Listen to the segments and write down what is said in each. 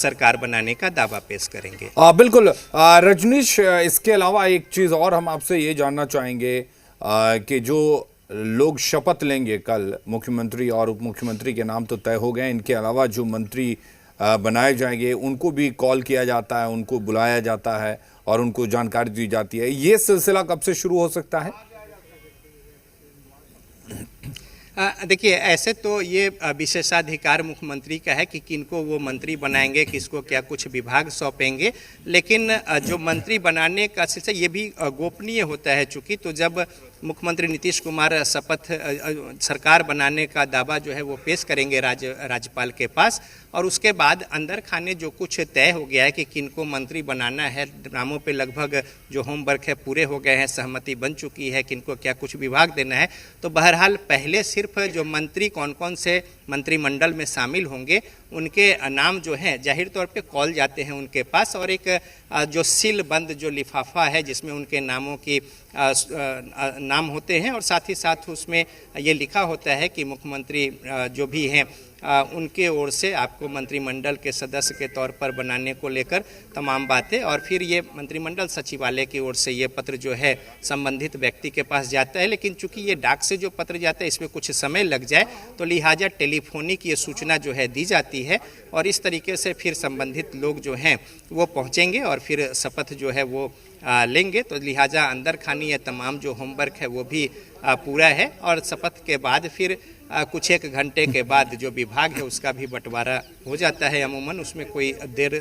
सरकार बनाने का दावा पेश करेंगे। बिल्कुल रजनीश, इसके अलावा एक चीज़ और हम आपसे ये जानना चाहेंगे कि जो लोग शपथ लेंगे कल, मुख्यमंत्री और उप मुख्यमंत्री के नाम तो तय हो गए, इनके अलावा जो मंत्री बनाए जाएंगे उनको भी कॉल किया जाता है, उनको बुलाया जाता है और उनको जानकारी दी जाती है। ये सिलसिला कब से शुरू हो सकता है? देखिए, ऐसे तो ये विशेषाधिकार मुख्यमंत्री का है कि किनको वो मंत्री बनाएंगे, किसको क्या कुछ विभाग सौंपेंगे, लेकिन जो मंत्री बनाने का सिलसिला ये भी गोपनीय होता है। चूँकि तो जब मुख्यमंत्री नीतीश कुमार शपथ सरकार बनाने का दावा जो है वो पेश करेंगे राज्यपाल के पास, और उसके बाद अंदर खाने जो कुछ तय हो गया है कि किनको मंत्री बनाना है, नामों पे लगभग जो होमवर्क है पूरे हो गए हैं, सहमति बन चुकी है किनको क्या कुछ विभाग देना है। तो बहरहाल पहले सिर्फ जो मंत्री कौन कौन से मंत्रिमंडल में शामिल होंगे उनके नाम जो हैं जाहिर तौर पे कॉल जाते हैं उनके पास, और एक जो सील बंद जो लिफाफा है जिसमें उनके नामों की नाम होते हैं, और साथ ही साथ उसमें ये लिखा होता है कि मुख्यमंत्री जो भी हैं उनके ओर से आपको मंत्रिमंडल के सदस्य के तौर पर बनाने को लेकर तमाम बातें, और फिर ये मंत्रिमंडल सचिवालय की ओर से ये पत्र जो है संबंधित व्यक्ति के पास जाता है। लेकिन चूंकि ये डाक से जो पत्र जाता है इसमें कुछ समय लग जाए, तो लिहाजा टेलीफोनिक ये सूचना जो है दी जाती है, और इस तरीके से फिर संबंधित लोग जो हैं वो पहुँचेंगे और फिर शपथ जो है वो लेंगे। तो लिहाजा अंदर खानी ये तमाम जो होमवर्क है वो भी पूरा है, और शपथ के बाद फिर कुछ एक घंटे के बाद जो विभाग है उसका भी बंटवारा हो जाता है। अमूमन उसमें कोई देर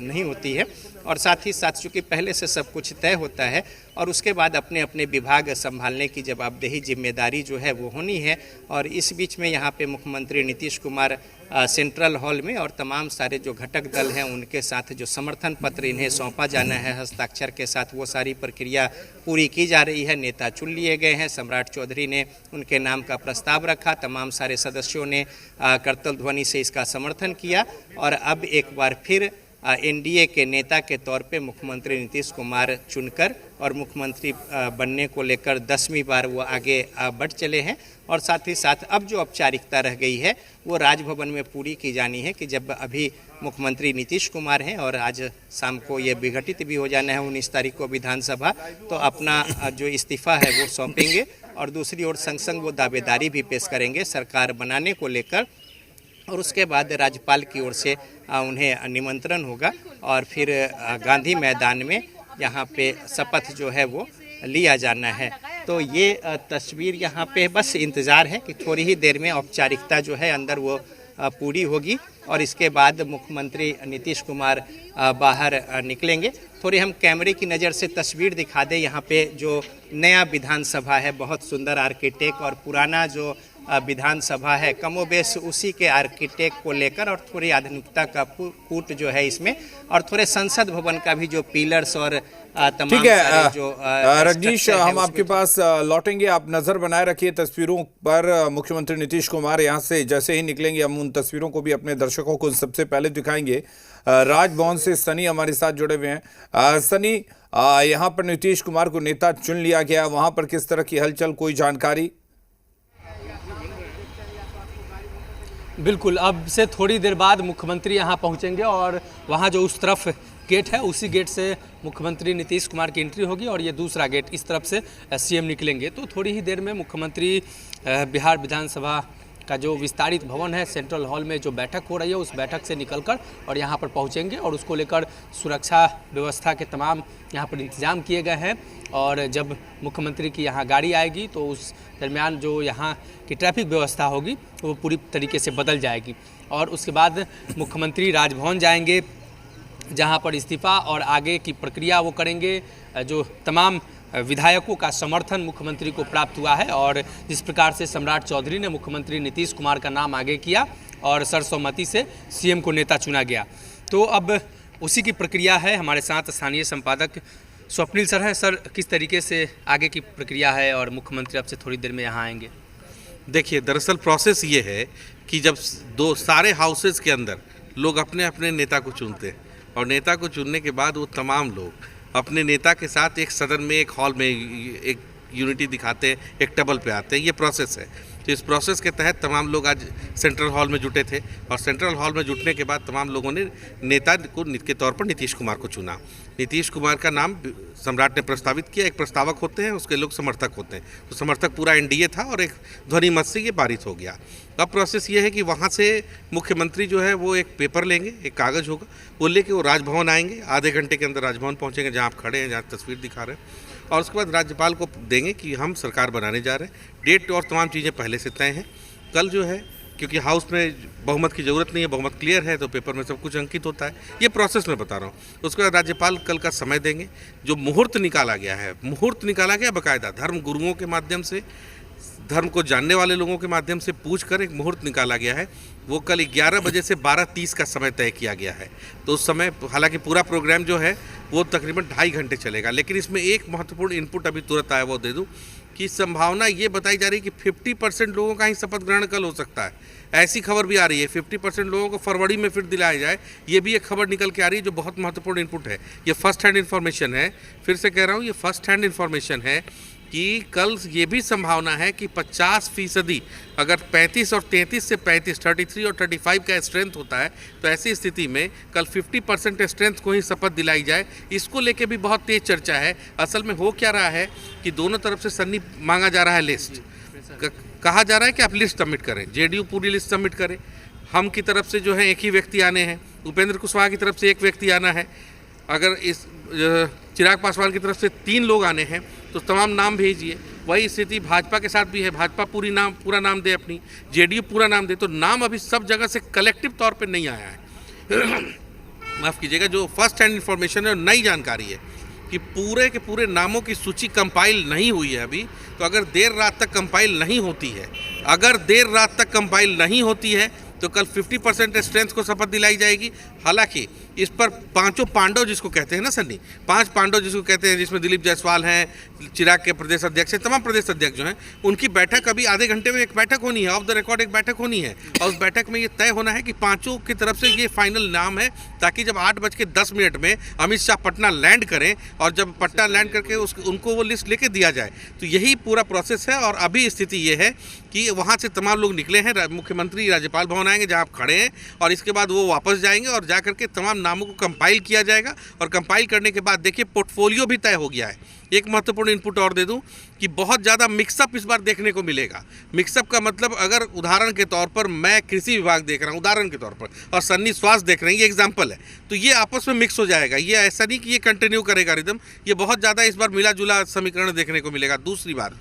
नहीं होती है, और साथ ही साथ चूँकि पहले से सब कुछ तय होता है और उसके बाद अपने अपने विभाग संभालने की जवाबदेही जिम्मेदारी जो है वो होनी है। और इस बीच में यहाँ पे मुख्यमंत्री नीतीश कुमार सेंट्रल हॉल में और तमाम सारे जो घटक दल हैं उनके साथ जो समर्थन पत्र इन्हें सौंपा जाना है हस्ताक्षर के साथ, वो सारी प्रक्रिया पूरी की जा रही है। नेता चुन लिए गए हैं, सम्राट चौधरी ने उनके नाम का प्रस्ताव रखा, तमाम सारे सदस्यों ने करतल ध्वनि से इसका समर्थन किया, और अब एक बार फिर एनडीए के नेता के तौर पे मुख्यमंत्री नीतीश कुमार चुनकर और मुख्यमंत्री बनने को लेकर 10वीं बार वो आगे बढ़ चले हैं। और साथ ही साथ अब जो औपचारिकता रह गई है वो राजभवन में पूरी की जानी है कि जब अभी मुख्यमंत्री नीतीश कुमार हैं और आज शाम को ये विघटित भी हो जाना है 19 तारीख को विधानसभा, तो अपना जो इस्तीफा है वो सौंपेंगे, और दूसरी ओर संग संग वो दावेदारी भी पेश करेंगे सरकार बनाने को लेकर, और उसके बाद राज्यपाल की ओर से उन्हें निमंत्रण होगा और फिर गांधी मैदान में यहाँ पे शपथ जो है वो लिया जाना है। तो ये तस्वीर यहाँ पे बस इंतज़ार है कि थोड़ी ही देर में औपचारिकता जो है अंदर वो पूरी होगी, और इसके बाद मुख्यमंत्री नीतीश कुमार बाहर निकलेंगे। थोड़ी हम कैमरे की नज़र से तस्वीर दिखा दें। यहाँ पे जो नया विधानसभा है, बहुत सुंदर आर्किटेक्ट, और पुराना जो विधानसभा है कमोबेश उसी के आर्किटेक्ट को लेकर और थोड़ी आधुनिकता का कूट जो है इसमें, और थोड़े संसद भवन का भी जो पिलर्स और तमाम ठीक है। सारे जो रजनीश, हम आपके पास लौटेंगे, आप नजर बनाए रखिए तस्वीरों पर। मुख्यमंत्री नीतीश कुमार यहाँ से जैसे ही निकलेंगे हम उन तस्वीरों को भी अपने दर्शकों को सबसे पहले दिखाएंगे। राजभवन से सनी हमारे साथ जुड़े हुए हैं। सनी, यहाँ पर नीतीश कुमार को नेता चुन लिया गया, वहां पर किस तरह की हलचल, कोई जानकारी? बिल्कुल, अब से थोड़ी देर बाद मुख्यमंत्री यहाँ पहुँचेंगे, और वहाँ जो उस तरफ गेट है उसी गेट से मुख्यमंत्री नीतीश कुमार की एंट्री होगी, और ये दूसरा गेट इस तरफ से सीएम निकलेंगे। तो थोड़ी ही देर में मुख्यमंत्री बिहार विधानसभा का जो विस्तारित भवन है सेंट्रल हॉल में जो बैठक हो रही है उस बैठक से निकलकर और यहाँ पर पहुँचेंगे, और उसको लेकर सुरक्षा व्यवस्था के तमाम यहाँ पर इंतजाम किए गए हैं। और जब मुख्यमंत्री की यहाँ गाड़ी आएगी तो उस दरमियान जो यहाँ की ट्रैफिक व्यवस्था होगी वो पूरी तरीके से बदल जाएगी, और उसके बाद मुख्यमंत्री राजभवन जाएंगे जहाँ पर इस्तीफ़ा और आगे की प्रक्रिया वो करेंगे। जो तमाम विधायकों का समर्थन मुख्यमंत्री को प्राप्त हुआ है, और जिस प्रकार से सम्राट चौधरी ने मुख्यमंत्री नीतीश कुमार का नाम आगे किया और सर्वसम्मति से सीएम को नेता चुना गया, तो अब उसी की प्रक्रिया है। हमारे साथ स्थानीय संपादक स्वप्निल सर हैं। सर, किस तरीके से आगे की प्रक्रिया है, और मुख्यमंत्री अब से थोड़ी देर में यहाँ आएंगे? देखिए, दरअसल प्रोसेस ये है कि जब सारे हाउसेस के अंदर लोग अपने अपने नेता को चुनते हैं, और नेता को चुनने के बाद वो तमाम लोग अपने नेता के साथ एक सदन में, एक हॉल में एक यूनिटी दिखाते हैं, एक टेबल पे आते हैं। ये प्रोसेस है। तो इस प्रोसेस के तहत तमाम लोग आज सेंट्रल हॉल में जुटे थे और सेंट्रल हॉल में जुटने के बाद तमाम लोगों ने नेता को के तौर पर नीतीश कुमार को चुना। नीतीश कुमार का नाम सम्राट ने प्रस्तावित किया। एक प्रस्तावक होते हैं, उसके लोग समर्थक होते हैं, तो समर्थक पूरा एनडीए था और एक ध्वनि मत से ये पारित हो गया। अब प्रोसेस ये है कि वहाँ से मुख्यमंत्री जो है वो एक पेपर लेंगे, एक कागज़ होगा, वो लेके वो राजभवन आएंगे। आधे घंटे के अंदर राजभवन पहुँचेंगे जहाँ आप खड़े हैं, जहाँ तस्वीर दिखा रहे हैं, और उसके बाद राज्यपाल को देंगे कि हम सरकार बनाने जा रहे हैं। डेट और तमाम चीज़ें पहले से तय हैं। कल जो है, क्योंकि हाउस में बहुमत की ज़रूरत नहीं है, बहुमत क्लियर है, तो पेपर में सब कुछ अंकित होता है। ये प्रोसेस मैं बता रहा हूँ। उसके बाद राज्यपाल कल का समय देंगे। जो मुहूर्त निकाला गया है, मुहूर्त निकाला गया बाकायदा धर्म गुरुओं के माध्यम से, धर्म को जानने वाले लोगों के माध्यम से पूछ कर एक मुहूर्त निकाला गया है। वो कल 11 बजे से 12:30 का समय तय किया गया है। तो उस समय, हालांकि पूरा प्रोग्राम जो है वो तकरीबन 2.5 घंटे चलेगा, लेकिन इसमें एक महत्वपूर्ण इनपुट अभी तुरंत आया, वो दे दूं कि संभावना ये बताई जा रही है कि 50% लोगों का ही शपथ ग्रहण कल हो सकता है। ऐसी खबर भी आ रही है 50% लोगों को फरवरी में फिर दिलाया जाए, ये भी एक खबर निकल के आ रही है, जो बहुत महत्वपूर्ण इनपुट है। ये फर्स्ट हैंड इन्फॉर्मेशन है, फिर से कह रहा हूँ, ये फर्स्ट हैंड इन्फॉर्मेशन है कि कल ये भी संभावना है कि 50%, अगर 35 और 33 से 35, 33 और 35 का स्ट्रेंथ होता है, तो ऐसी स्थिति में कल 50% स्ट्रेंथ को ही शपथ दिलाई जाए। इसको लेके भी बहुत तेज चर्चा है। असल में हो क्या रहा है कि दोनों तरफ से सन्नी मांगा जा रहा है लिस्ट। कहा जा रहा है कि आप लिस्ट सबमिट करें, जेडीयू पूरी लिस्ट सबमिट करे, हम की तरफ से जो है एक ही व्यक्ति आने हैं, उपेंद्र कुशवाहा की तरफ से एक व्यक्ति आना है, अगर इस चिराग पासवान की तरफ से 3 लोग आने हैं तो तमाम नाम भेजिए। वही स्थिति भाजपा के साथ भी है। भाजपा पूरा नाम दे अपनी, जेडीयू पूरा नाम दे, तो नाम अभी सब जगह से कलेक्टिव तौर पे नहीं आया है। माफ़ कीजिएगा, जो फर्स्ट हैंड इन्फॉर्मेशन है, नई जानकारी है कि पूरे के पूरे नामों की सूची कंपाइल नहीं हुई है अभी। तो अगर देर रात तक कंपाइल नहीं होती है, तो कल 50% स्ट्रेंथ को शपथ दिलाई जाएगी। हालांकि इस पर 5 पांडव जिसको कहते हैं ना सन्नी, 5 पांडव जिसको कहते हैं, जिसमें दिलीप जायसवाल हैं, चिराग के प्रदेश अध्यक्ष हैं, तमाम प्रदेश अध्यक्ष जो हैं, उनकी बैठक अभी आधे घंटे में एक बैठक होनी है, ऑफ द रिकॉर्ड एक बैठक होनी है, और उस बैठक में ये तय होना है कि 5 की तरफ से ये फाइनल नाम है, ताकि जब 8:10 में अमित शाह पटना लैंड करें और जब पटना लैंड करके उनको वो लिस्ट लेके दिया जाए। तो यही पूरा प्रोसेस है। और अभी स्थिति ये है कि वहाँ से तमाम लोग निकले हैं, मुख्यमंत्री राज्यपाल भवन आएंगे जहाँ आप खड़े हैं, और इसके बाद वो वापस जाएंगे और जा करके तमाम नामों को कंपाइल किया जाएगा। और कंपाइल करने के बाद देखिए पोर्टफोलियो भी तय हो गया है। एक महत्वपूर्ण इनपुट और दे दूं कि बहुत ज़्यादा मिक्सअप इस बार देखने को मिलेगा। मिक्सअप का मतलब, अगर उदाहरण के तौर पर मैं कृषि विभाग देख रहा हूं उदाहरण के तौर पर, और सन्नी स्वास्थ्य देख रहे हैं, ये एग्जाम्पल है, तो ये आपस में मिक्स हो जाएगा। ये ऐसा नहीं कि ये कंटिन्यू करेगा रिदम, ये बहुत ज़्यादा इस बार मिला जुला समीकरण देखने को मिलेगा। दूसरी बात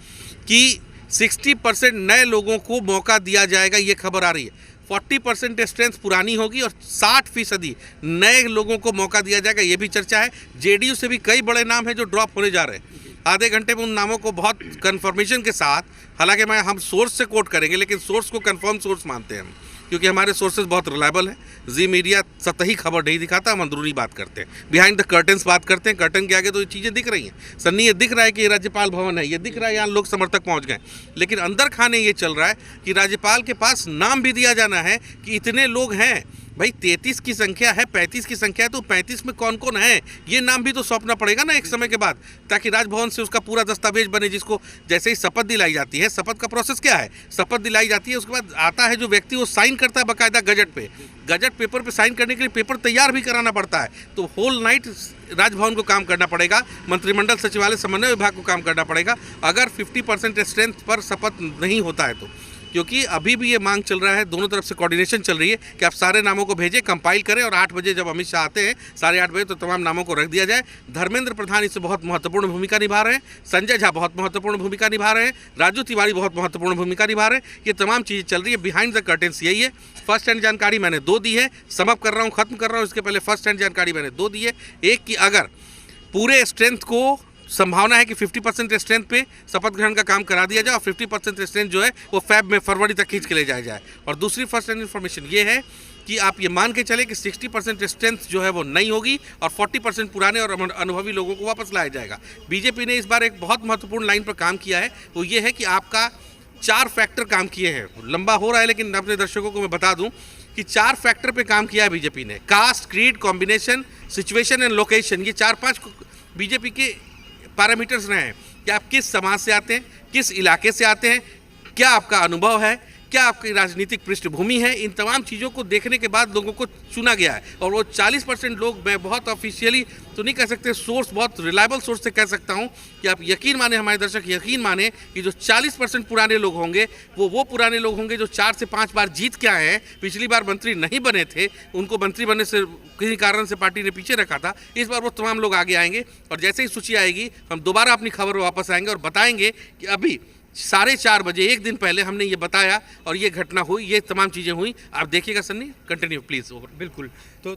कि 60% नए लोगों को मौका दिया जाएगा, ये खबर आ रही है। 40% स्ट्रेंथ पुरानी होगी और 60% नए लोगों को मौका दिया जाएगा, ये भी चर्चा है। जेडीयू से भी कई बड़े नाम हैं जो ड्रॉप होने जा रहे हैं। आधे घंटे में उन नामों को बहुत कन्फर्मेशन के साथ, हालांकि हम सोर्स से कोट करेंगे, लेकिन सोर्स को कन्फर्म सोर्स मानते हैं हम, क्योंकि हमारे सोर्सेज बहुत रिलायबल हैं। जी मीडिया सतही खबर नहीं दिखाता, हम अंदरूनी बात करते हैं, बिहाइंड द कर्टन्स बात करते हैं। कर्टन के आगे तो ये चीज़ें दिख रही हैं। सन्नी, ये दिख रहा है कि ये राज्यपाल भवन है, ये दिख रहा है यहाँ लोग समर्थक पहुँच गए, लेकिन अंदर खाने ये चल रहा है कि राज्यपाल के पास नाम भी दिया जाना है कि इतने लोग हैं। भाई 33 की संख्या है, 35 की संख्या है, तो 35 में कौन कौन है, ये नाम भी तो सौंपना पड़ेगा ना एक समय के बाद, ताकि राजभवन से उसका पूरा दस्तावेज बने। जिसको जैसे ही शपथ दिलाई जाती है, शपथ का प्रोसेस क्या है, शपथ दिलाई जाती है, उसके बाद आता है जो व्यक्ति, वो साइन करता है बाकायदा गजट पे। गजट पेपर पे साइन करने के लिए पेपर तैयार भी कराना पड़ता है। तो होल नाइट राजभवन को काम करना पड़ेगा, मंत्रिमंडल सचिवालय समन्वय विभाग को काम करना पड़ेगा, अगर 50% स्ट्रेंथ पर शपथ नहीं होता है तो। क्योंकि अभी भी ये मांग चल रहा है, दोनों तरफ से कोऑर्डिनेशन चल रही है कि आप सारे नामों को भेजें, कंपाइल करें, और 8 बजे जब अमित शाह आते हैं, 8:30 बजे, तो तमाम नामों को रख दिया जाए। धर्मेंद्र प्रधान इससे बहुत महत्वपूर्ण भूमिका निभा रहे हैं, संजय झा बहुत महत्वपूर्ण भूमिका निभा रहे हैं, राजू तिवारी बहुत महत्वपूर्ण भूमिका निभा रहे हैं। ये तमाम चीज़ें चल रही है बिहाइंड द कर्टेंस। यही है फर्स्ट हैंड जानकारी मैंने 2 दी है, समअप कर रहा हूँ, खत्म कर रहा हूँ। इसके पहले फर्स्ट हैंड जानकारी मैंने 2 दी है। एक कि अगर पूरे स्ट्रेंथ को, संभावना है कि 50% स्ट्रेंथ पे शपथ ग्रहण का काम करा दिया जाए, और 50% स्ट्रेंथ जो है वो फरवरी तक खींच के ले जाया जाए। और दूसरी फर्स्ट हैंड इन्फॉर्मेशन ये है कि आप ये मान के चले कि 60% स्ट्रेंथ जो है वो नहीं होगी, और 40% पुराने और अनुभवी लोगों को वापस लाया जाएगा। बीजेपी ने इस बार एक बहुत महत्वपूर्ण लाइन पर काम किया है, वो ये है कि आपका 4 फैक्टर काम किए हैं। लंबा हो रहा है, लेकिन अपने दर्शकों को मैं बता दूं कि 4 फैक्टर पे काम किया है बीजेपी ने। Caste, creed, combination, situation and location, ये 4-5 बीजेपी के पैरामीटर्स रहे हैं कि आप किस समाज से आते हैं, किस इलाके से आते हैं, क्या आपका अनुभव है, क्या आपकी राजनीतिक पृष्ठभूमि है, इन तमाम चीज़ों को देखने के बाद लोगों को चुना गया है। और वो 40% लोग, मैं बहुत ऑफिशियली तो नहीं कह सकते, सोर्स बहुत रिलायबल सोर्स से कह सकता हूं कि आप यकीन माने, हमारे दर्शक यकीन माने कि जो 40% पुराने लोग होंगे वो पुराने लोग होंगे जो 4 से 5 बार जीत के आए हैं। पिछली बार मंत्री नहीं बने थे, उनको मंत्री बनने से किसी कारण से पार्टी ने पीछे रखा था। इस बार वो तमाम लोग आगे आएंगे और जैसे ही सूची आएगी हम दोबारा अपनी खबर वापस आएंगे और बताएंगे कि अभी 4:30 बजे, एक दिन पहले हमने ये बताया और ये घटना हुई, ये तमाम चीज़ें हुई। आप देखिएगा सन्नी, कंटिन्यू प्लीज। ओवर। बिल्कुल। तो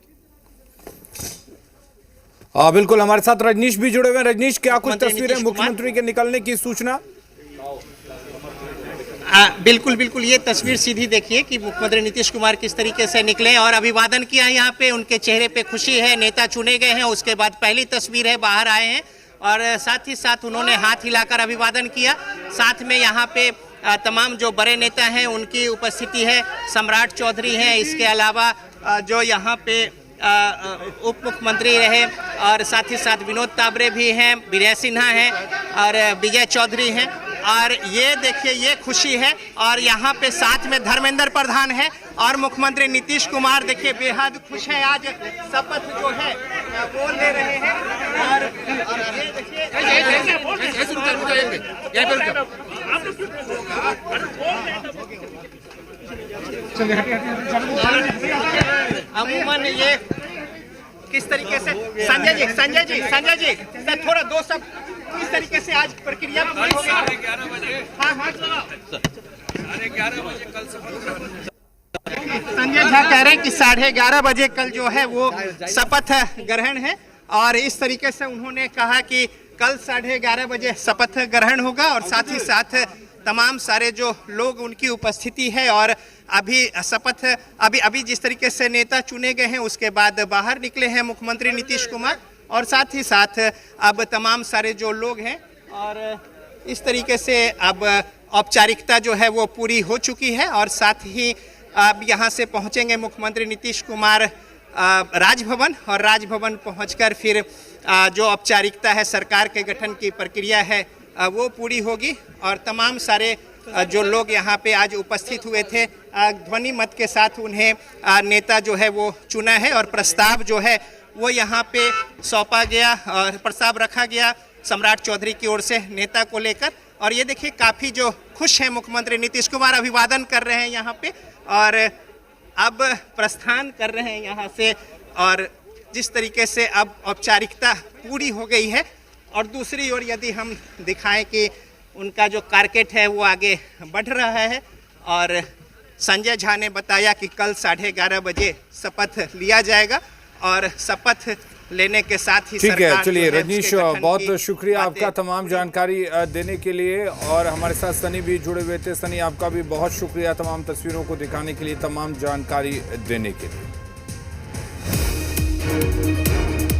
बिल्कुल, हमारे साथ रजनीश भी जुड़े हुए हैं। रजनीश, क्या कुछ मुख्यमंत्री तस्वीरें नीतीश कुमार। मुख्यमंत्री के निकलने की सूचना? बिल्कुल बिल्कुल, ये तस्वीर सीधी देखिए कि मुख्यमंत्री नीतीश कुमार किस तरीके से निकले और अभिवादन किया। यहाँ पे उनके चेहरे पे खुशी है, नेता चुने गए हैं। उसके बाद पहली तस्वीर है, बाहर आए हैं और साथ ही साथ उन्होंने हाथ हिलाकर अभिवादन किया। साथ में यहाँ पे तमाम जो बड़े नेता हैं उनकी उपस्थिति है। सम्राट चौधरी हैं, इसके अलावा जो यहाँ पे उप मुख्यमंत्री रहे और साथ ही साथ विनोद तावरे भी हैं, विजय सिन्हा हैं और विजय चौधरी हैं। और ये देखिए, ये खुशी है। और यहाँ पे साथ में धर्मेंद्र प्रधान है और मुख्यमंत्री नीतीश कुमार देखिए बेहद खुश है। आज शपथ जो है वो ले रहे हैं और ये अमूमन ये किस तरीके से, संजय जी सर थोड़ा दो सब, किस तरीके से आज प्रक्रिया पूरी हो गई? 11:30 बजे। हाँ, 11:30 बजे कल संजय झा कह रहे हैं कि 11:30 बजे कल जो है वो शपथ ग्रहण है और इस तरीके से उन्होंने कहा कि कल 11:30 बजे शपथ ग्रहण होगा और साथ ही साथ तमाम सारे जो लोग उनकी उपस्थिति है और अभी शपथ अभी जिस तरीके से नेता चुने गए हैं उसके बाद बाहर निकले हैं मुख्यमंत्री नीतीश कुमार और साथ ही साथ अब तमाम सारे जो लोग हैं और इस तरीके से अब औपचारिकता जो है वो पूरी हो चुकी है और साथ ही अब यहाँ से पहुँचेंगे मुख्यमंत्री नीतीश कुमार राजभवन और राजभवन पहुँचकर फिर जो औपचारिकता है, सरकार के गठन की प्रक्रिया है वो पूरी होगी और तमाम सारे जो लोग यहाँ पे आज उपस्थित हुए थे ध्वनि मत के साथ उन्हें नेता जो है वो चुना है और प्रस्ताव जो है वो यहाँ पे सौंपा गया और प्रस्ताव रखा गया सम्राट चौधरी की ओर से नेता को लेकर। और ये देखिए काफ़ी जो खुश हैं मुख्यमंत्री नीतीश कुमार, अभिवादन कर रहे हैं यहाँ पे और अब प्रस्थान कर रहे हैं यहाँ से और जिस तरीके से अब औपचारिकता पूरी हो गई है। और दूसरी ओर यदि हम दिखाएं कि उनका जो कारकेट है वो आगे बढ़ रहा है और संजय झा ने बताया कि कल 11:30 बजे शपथ लिया जाएगा और शपथ लेने के साथ ही ठीक है। चलिए जो है रजनीश, उसके गठन बहुत की शुक्रिया आपका बातें तमाम जानकारी देने के लिए और हमारे साथ सनी भी जुड़े हुए थे। सनी, आपका भी बहुत शुक्रिया तमाम तस्वीरों को दिखाने के लिए, तमाम जानकारी देने के लिए।